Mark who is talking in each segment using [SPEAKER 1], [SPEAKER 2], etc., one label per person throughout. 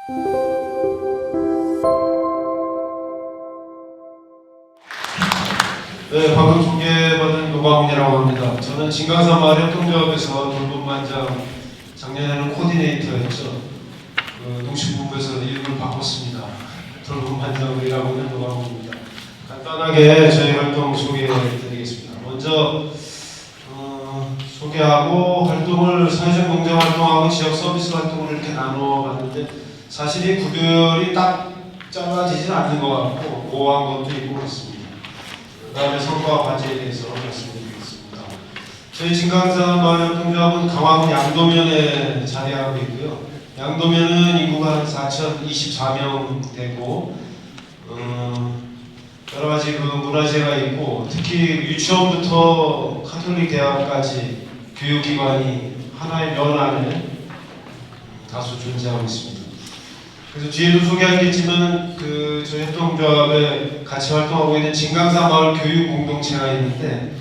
[SPEAKER 1] 네, 방금 소개받은 노광훈이라고 합니다. 저는 진강산 마을 협동조합에서 돌봄반장, 작년에는 코디네이터였죠. 농식부부에서 이름을 바꿨습니다. 돌봄반장이라고 하는 노광훈입니다. 간단하게 저희 활동 소개해드리겠습니다. 먼저 소개하고 활동을 사회적 농장 활동하고 지역 서비스 활동을 이렇게 나눠봤는데 사실 이 구별이 딱 잘라지진 않는 것 같고 모호한 것도 있고 그렇습니다. 그 다음에 성과와 과제에 대해서 말씀드리겠습니다. 저희 진강산 마을협동조합은 강화군 양도면에 자리하고 있고요. 양도면은 인구가 한 4,024명 되고 여러 가지 문화재가 있고 특히 유치원부터 카톨릭 대학까지 교육기관이 하나의 면 안에 다수 존재하고 있습니다. 그래서 뒤에도 소개하겠지만 저희 협동조합에 같이 활동하고 있는 진강산 마을 교육 공동체가 있는데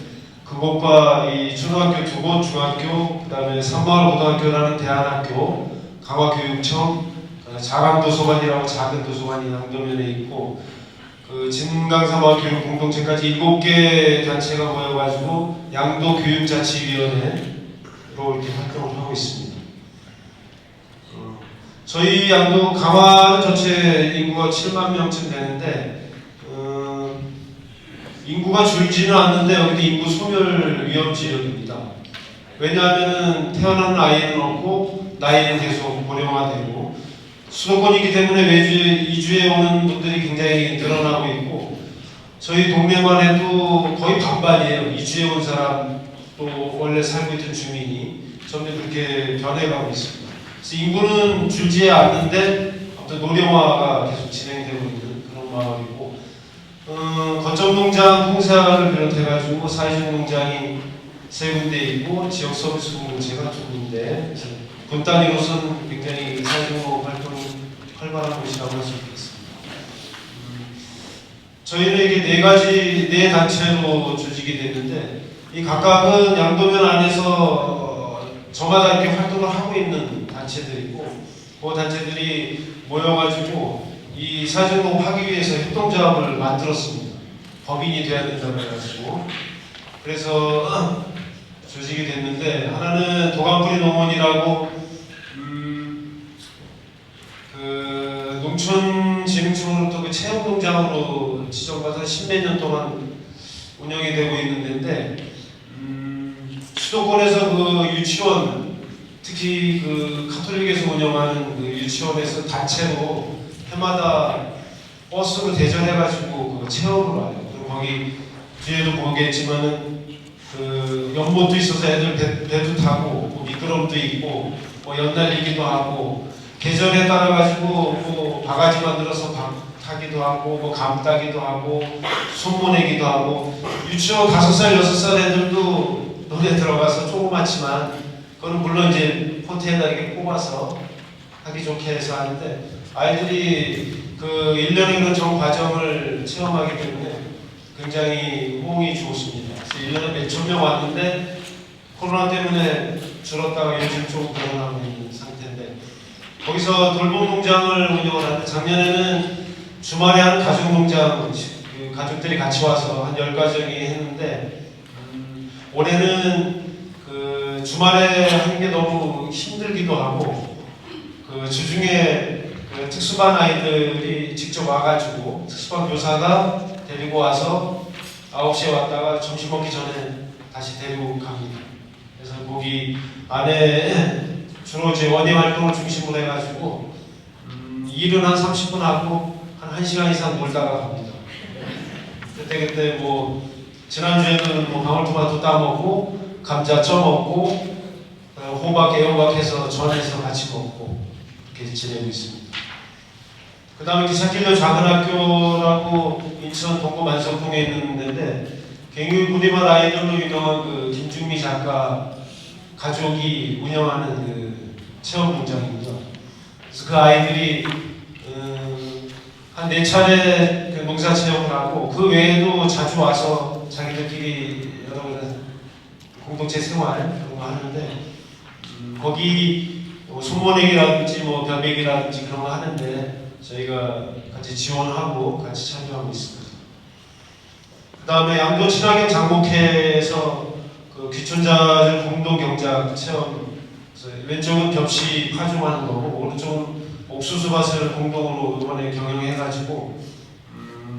[SPEAKER 1] 그곳과 이 초등학교 두 곳, 중학교, 그다음에 산마을 고등학교라는 대안학교, 강화교육청, 자강도서관이라고 작은 도서관이 양도면에 있고 진강산 마을 교육 공동체까지 7개 단체가 모여가지고 양도교육자치위원회로 이렇게 활동을 하고 있습니다. 저희 양도 강화는 전체 인구가 7만 명쯤 되는데 인구가 줄지는 않는데 여기도 인구 소멸 위험 지역입니다. 왜냐하면 태어나는 아이는 없고 나이는 계속 고령화되고 수도권이기 때문에 매주 이주해 오는 분들이 굉장히 늘어나고 있고 저희 동네만 해도 거의 반반이에요. 이주해 온 사람 또 원래 살고 있던 주민이 점점 그렇게 변해가고 있습니다. 그래서 인구는 줄지 않는데 아무튼 노령화가 계속 진행되고 있는 그런 마을이고 거점농장 홍사를 비롯해가지고 사회적 농장이 3군데 있고 지역 서비스 공동체가 2군데 그래서 군 단위로서는 굉장히 사회적 활동이 활발한 곳이라고 할 수 있겠습니다. 저희는 이게 4 단체로 조직이 됐는데 이 각각은 양도면 안에서 저마다 이렇게 활동을 하고 있는 단체들이고 그 단체들이 모여가지고 이 사회적 하기 위해서 협동조합을 만들었습니다. 법인이 돼야 된다고 해가지고 그래서 조직이 됐는데 하나는 도감뿌리 농원이라고 농촌진흥청으로부터 체험농장으로 지정받아서 10몇 년 동안 운영이 되고 있는 데인데 수도권에서 유치원 특히 카톨릭에서 운영하는 유치원에서 단체로 해마다 버스로 대전해가지고 체험을 와요. 그리고 거기 뒤에도 보겠지만은 연못도 있어서 애들 배도 타고 미끄럼도 있고 연날리기도 하고 계절에 따라가지고 바가지 만들어서 타기도 하고 감 따기도 하고 손보내기도 하고 유치원 5살 6살 애들도 논에 들어가서 조그맣지만 그거는 물론 이제 포트에다 이렇게 뽑아서 하기 좋게 해서 하는데 아이들이 1년의 그런 정 과정을 체험하기 때문에 굉장히 호응이 좋습니다. 그래서 1년에 몇천 명 왔는데 코로나 때문에 줄었다가 요즘 조금 늘어나고 있는 상태인데 거기서 돌봄농장을 운영을 하는데 작년에는 주말에 한 가족농장 가족들이 같이 와서 한 10가정이 했는데 올해는 주말에 하는 게 너무 힘들기도 하고 주중에 특수반 아이들이 직접 와가지고 특수반 교사가 데리고 와서 9시에 왔다가 점심 먹기 전에 다시 데리고 갑니다. 그래서 거기 안에 주로 이제 원예 활동을 중심으로 해가지고 일은 한 30분 하고 한 1시간 이상 놀다가 갑니다. 그때 지난주에는 방울토마토 따먹고 감자 쪄먹고 호박, 애호박 해서 전해서 같이 먹고 이렇게 지내고 있습니다. 그 다음에 기사길로 작은 학교라고 인천 동구 만석동에 있는 데인데 굉장히 무늬만 아이들로 유명한 김중미 작가 가족이 운영하는 체험농장입니다. 그래서 그 아이들이 한 4차례 농사 체험을 하고 그 외에도 자주 와서 자기들끼리 여러 가지 공동체 생활 그런 거 하는데 거기 또 손모내기라든지 뭐 변배기라든지 그런 거 하는데 저희가 같이 지원하고 같이 참여하고 있습니다. 그 다음에 양조 친환경 장목회에서 그 귀촌자들 공동 경작 체험, 왼쪽은 벽시 파종하는 거고 오른쪽은 옥수수밭을 공동으로 이번에 경영해가지고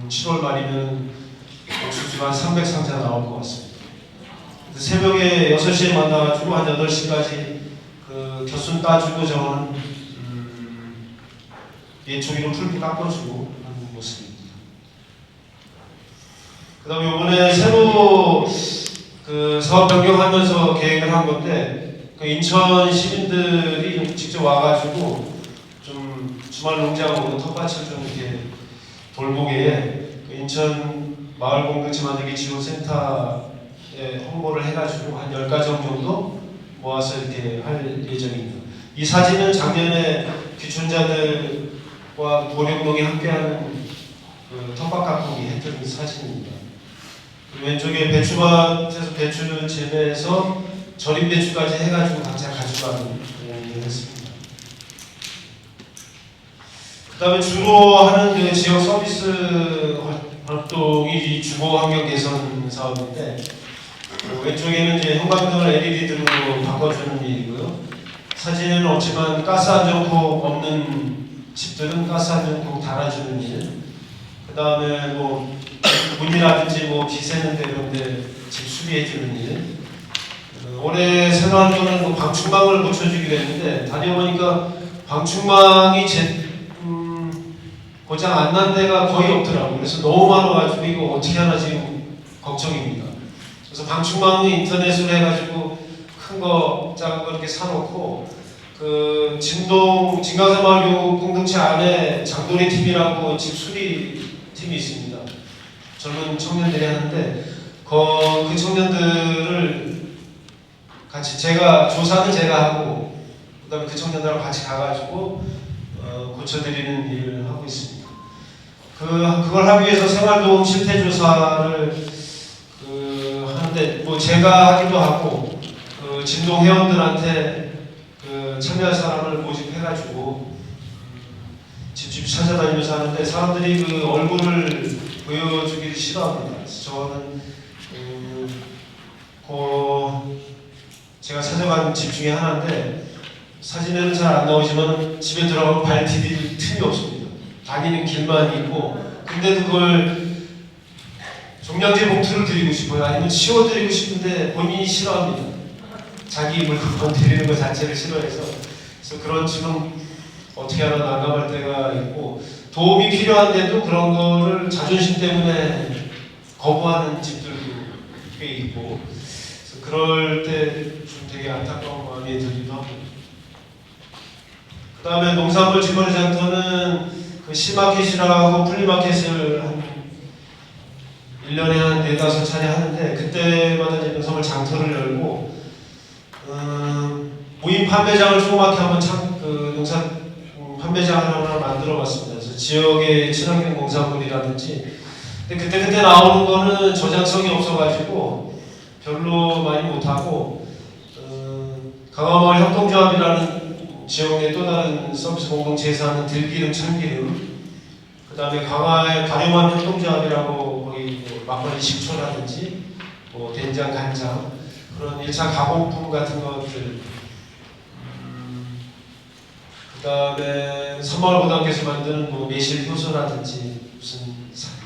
[SPEAKER 1] 7월 말이면 옥수수가 300상자 나올 것 같습니다. 새벽에 6시에 만나가지고 한 8시까지 그 겨순 따주고 저는 예초기로 풀도 깎아주고 하는 모습입니다. 그 다음에 이번에 새로 그 사업 변경하면서 계획을 한 건데 그 인천 시민들이 직접 와가지고 좀 주말 농장하고 텃밭을 좀 이렇게 돌보게 그 인천 마을 공동체 만들기 지원센터에 홍보를 해가지고 한 10가정 정도 모아서 이렇게 할 예정입니다. 이 사진은 작년에 귀촌자들과 도령농이 함께하는 그 텃밭 가꾸기 했던 사진입니다. 왼쪽에 배추밭에서 배추를 재배해서 절임 배추까지 해가지고 각자 가져가는 그런 일을 했습니다. 그 다음에 주로 하는 그 지역 서비스 활동이 주거 환경 개선 사업인데 왼쪽에는 이제 형광등을 LED등으로 바꿔주는 일이고요. 사진에는 없지만 가스 안전코 없는 집들은 가스 안전코 달아주는 일. 그 다음에 뭐 문이라든지 뭐 비새는 데 이런 데 집 수리해주는 일. 올해 새로 한 거는 뭐 방충망을 고쳐주기로 했는데 다녀보니까 방충망이 고장 안 난 데가 거의 없더라고요. 그래서 너무 많아가지고 이거 어떻게 하나 지금 걱정입니다. 그래서 방충망은 인터넷으로 해가지고 큰 거, 작은 거 이렇게 사놓고 그 진강사마을교육 공동체 안에 장돌이 팀이라고 집 수리 팀이 있습니다. 젊은 청년들이 하는데 그 청년들을 같이 조사는 제가 하고 그다음에 그 청년들하고 같이 가가지고 고쳐드리는 일을 하고 있습니다. 그걸 하기 위해서 생활도움 실태조사를 하는데 뭐 제가 하기도 하고 진동 회원들한테 참여할 사람을 모집해가지고 집집 찾아다니면서 하는데 사람들이 그 얼굴을 보여주기를 싫어합니다. 그래서 저는 제가 찾아간 집 중에 하나인데 사진에는 잘 안 나오지만 집에 들어가면 발 디딜 틈이 없습니다. 다니는 길만 있고 근데도 그걸 종량제 봉투를 드리고 싶어요. 아니면 치워드리고 싶은데 본인이 싫어합니다. 자기 물건 드리는 것 자체를 싫어해서 그래서 그런 집은 어떻게 하나 난감할 때가 있고 도움이 필요한데도 그런 거를 자존심 때문에 거부하는 집들도 꽤 있고 그래서 그럴 때 좀 되게 안타까운 마음이 들기도 하고 그 다음에 농산물 직거래 장터는 그 시마켓이라고 플리마켓을 한 1년에 한 4-5차례 하는데 그때마다 이제 농산물 장터를 열고 무인 판매장을 조그맣게 한번 농산 판매장을 하나 만들어봤습니다. 그래서 지역의 친환경 농산물이라든지 근데 그때 나오는 거는 저장성이 없어가지고 별로 많이 못하고 강화마을 협동조합이라는 지역의 또 다른 서비스 공동체에서 하는 들기름, 참기름 그 다음에 강화의 가렴함 협동조합이라고 거기 뭐 막걸리 식초라든지 뭐 된장, 간장 그런 1차 가공품 같은 것들 그 다음에 섬마을고등학교에서 만드는 뭐 매실 효소라든지 무슨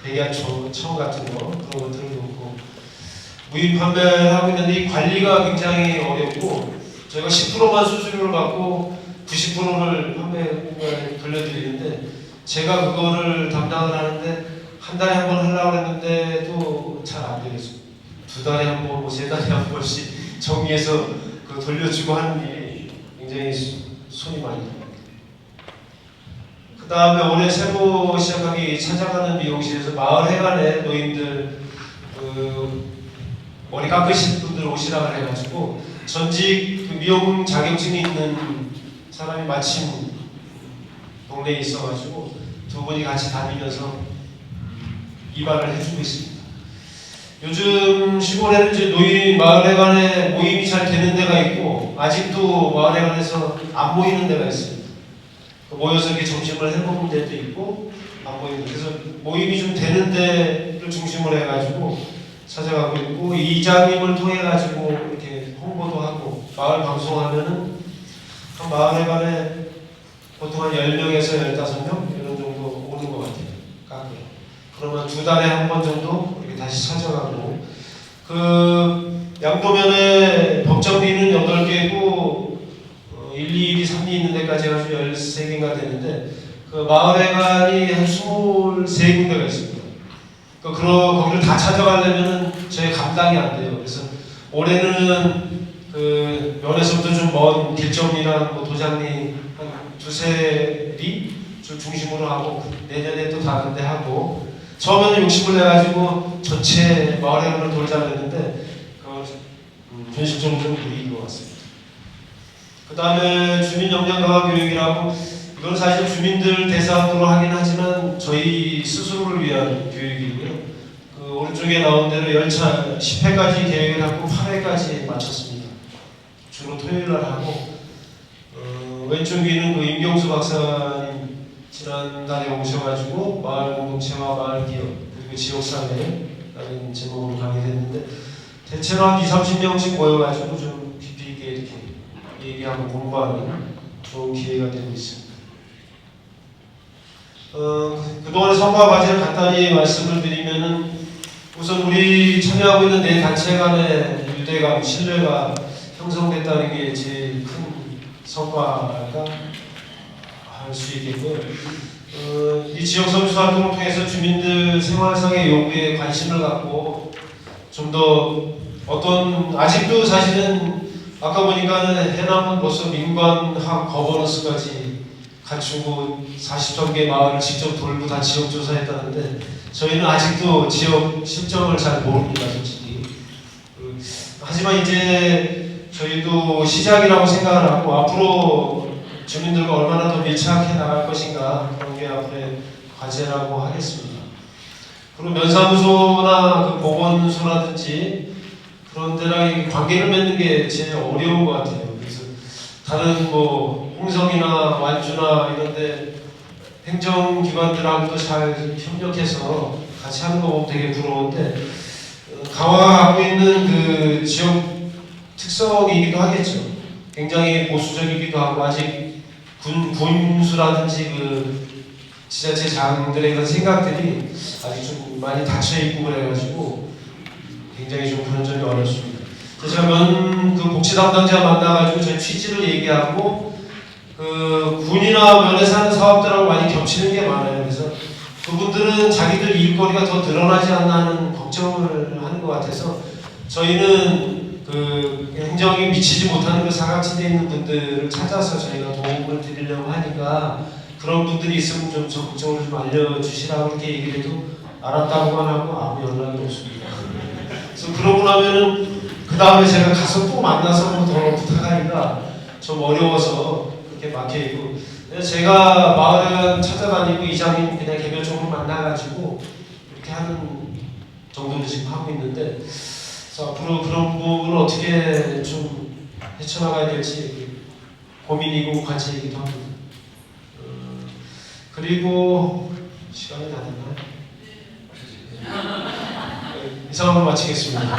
[SPEAKER 1] 백야초, 청 같은 거 그런 것들을 놓고 무인 판매를 하고 있는데 이 관리가 굉장히 어렵고 저희가 10%만 수수료를 받고 90%를 판매에 돌려드리는데 제가 그거를 담당을 하는데 한 달에 한 번 하려고 했는데도 잘 안 되겠습니다. 2달에 한 번, 뭐 3달에 한 번씩 정리해서 그 돌려주고 하는 일이 굉장히 손이 많이 들어요. 그 다음에 올해 새로 시작하기 찾아가는 미용실에서 마을 해관에 노인들 머리 깎으신 분들 오시라고 해가지고 전직 미용 자격증이 있는 사람이 마침 동네에 있어가지고 두 분이 같이 다니면서 이발을 해주고 있습니다. 요즘 시골에는 이제 노인 마을회관에 모임이 잘 되는 데가 있고 아직도 마을회관에서 안 모이는 데가 있습니다. 모여서 이렇게 점심을 해먹는 데도 있고 안 모이는 데. 그래서 모임이 좀 되는 데를 중심으로 해가지고 찾아가고 있고 이장님을 통해 가지고 이렇게 홍보도 하고 마을 방송하면은 한 마을회관에 보통 한 10명에서 15명 이런 정도 오는 것 같아요. 가끔. 그러면 2달에 한 번 정도 이렇게 다시 찾아가고 양도면에 법정비는 8개고 1, 2, 3리 있는 데까지 해가지고 13개인가 되는데 마을회관이 한 23군데가 있습니다. 거기를 다 찾아가려면 저희 감당이 안 돼요. 그래서 올해는 면에서부터 좀 먼 길정리나 도장리 한 2-3리 중심으로 하고 내년에 또 다른 데 하고 처음에는 욕심을 내가지고 전체 마을회관을 돌자 그랬는데 현실적으로 좀 무리인 것 같습니다. 그 다음에 주민역량강화 교육이라고 이건 사실 주민들 대상으로 하긴 하지만 저희 스스로를 위한 교육이고요. 오른쪽에 나온 대로 열차 10회까지 계획을 하고 8회까지 마쳤습니다. 주로 토요일날 하고 왼쪽 위는 임경수 박사님 지난달에 오셔가지고 마을 공동체와 마을 기업 그리고 지역사회라는 제목으로 강의했는데 대체로 한 20-30명씩 모여가지고 좀 깊이 있게 이렇게 얘기하고 공부하는 좋은 기회가 되고 있습니다. 그동안의 성과 과제를 간단히 말씀을 드리면은 우선 우리 참여하고 있는 네 단체 간의 유대감, 신뢰가 형성됐다는 게 제일 큰 성과가 할 수 있겠고요. 이 지역 선수 활동을 통해서 주민들 생활상의 요구에 관심을 갖고 좀 더 아직도 사실은 아까 보니까는 해남은 벌써 민관학 거버넌스까지 갖추고 40개 마을을 직접 돌고 다 지역 조사했다는데 저희는 아직도 지역 실정을 잘 모릅니다, 솔직히. 하지만 이제 저희도 시작이라고 생각을 하고 앞으로 주민들과 얼마나 더 밀착해 나갈 것인가 그런 게 앞으로의 과제라고 하겠습니다. 그리고 면사무소나 보건소라든지 그런 데랑 관계를 맺는 게 제일 어려운 것 같아요. 그래서 다른 홍성이나 완주나 이런데 행정기관들하고도 잘 협력해서 같이 하는 거 보면 되게 부러운데 강화가 갖고 있는 지역 특성이기도 하겠죠. 굉장히 보수적이기도 하고 아직 군수라든지 지자체장들의 그런 생각들이 아직 좀 많이 닫혀있고 그래가지고 굉장히 좀 그런 점이 어렵습니다. 제가 복지 담당자 만나가지고 저희 취지를 얘기하고 군이나 면에서 하는 사업들하고 많이 겹치는 게 많아요. 그래서 그분들은 자기들 일거리가 더 늘어나지 않나 하는 걱정을 하는 것 같아서 저희는 행정이 미치지 못하는 사각지대에 있는 분들을 찾아서 저희가 도움을 드리려고 하니까 그런 분들이 있으면 좀 적극적으로 좀 알려주시라고 이렇게 얘기를 해도 알았다고만 하고 아무 연락이 없습니다. 그래서 그러고 나면은 그 다음에 제가 가서 또 만나서 더 부탁하기가 좀 어려워서 그렇게 막혀있고 제가 마을회관 찾아다니고 이장님 그냥 개별적으로 만나가지고 이렇게 하는 정도를 지금 하고 있는데 앞으로 그런 부분을 어떻게 좀 헤쳐나가야 될지 고민이고 과제이기도 합니다. 그리고 시간이 다 됐나요? 이상으로 마치겠습니다.